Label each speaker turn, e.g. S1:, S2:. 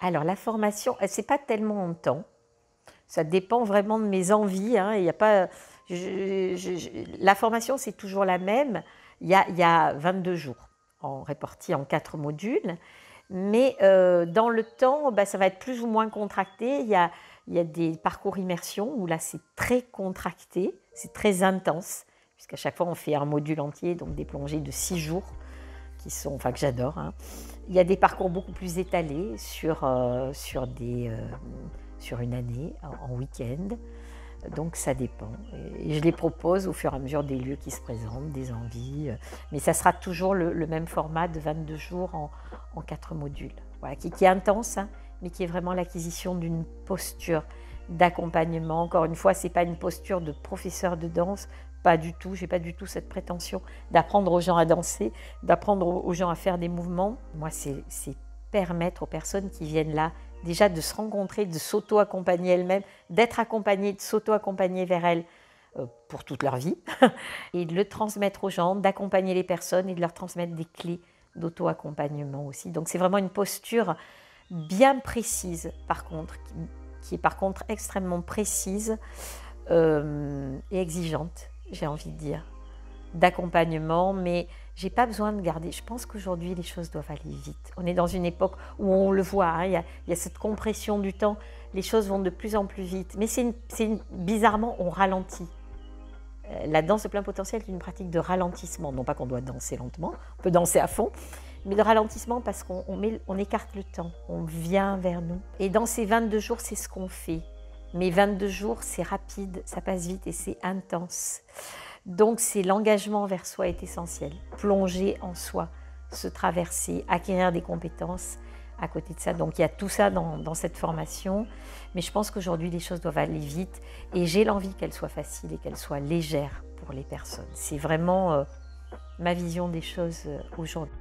S1: Alors la formation, c'est pas tellement en temps. Ça dépend vraiment de mes envies, hein. Il y a pas, la formation, c'est toujours la même. Il y a 22 jours, répartis en 4 modules. Mais dans le temps, ça va être plus ou moins contracté. Il y a des parcours immersion où là, c'est très contracté, c'est très intense, puisqu'à chaque fois, on fait un module entier, donc des plongées de 6 jours, que j'adore, hein. Il y a des parcours beaucoup plus étalés sur une année, en week-end. Donc ça dépend. Et je les propose au fur et à mesure des lieux qui se présentent, des envies. Mais ça sera toujours le même format de 22 jours en 4 modules. Voilà, qui est intense, hein, mais qui est vraiment l'acquisition d'une posture d'accompagnement. Encore une fois, ce n'est pas une posture de professeur de danse, pas du tout. Je n'ai pas du tout cette prétention d'apprendre aux gens à danser, d'apprendre aux gens à faire des mouvements. Moi, c'est permettre aux personnes qui viennent là déjà de se rencontrer, de s'auto-accompagner elles-mêmes, d'être accompagnées, de s'auto-accompagner vers elles pour toute leur vie, et de le transmettre aux gens, d'accompagner les personnes et de leur transmettre des clés d'auto-accompagnement aussi. Donc c'est vraiment une posture bien précise, par contre, qui est par contre extrêmement précise et exigeante, j'ai envie de dire, d'accompagnement, mais j'ai pas besoin de garder. Je pense qu'aujourd'hui, les choses doivent aller vite. On est dans une époque où on le voit, hein, il y a cette compression du temps. Les choses vont de plus en plus vite. Mais bizarrement, on ralentit. La danse de plein potentiel est une pratique de ralentissement. Non pas qu'on doit danser lentement, on peut danser à fond, mais de ralentissement parce qu'on écarte le temps, on vient vers nous. Et dans ces 22 jours, c'est ce qu'on fait. Mais 22 jours, c'est rapide, ça passe vite et c'est intense. Donc, l'engagement vers soi est essentiel. Plonger en soi, se traverser, acquérir des compétences à côté de ça. Donc, il y a tout ça dans cette formation. Mais je pense qu'aujourd'hui, les choses doivent aller vite. Et j'ai l'envie qu'elles soient faciles et qu'elles soient légères pour les personnes. C'est vraiment ma vision des choses aujourd'hui.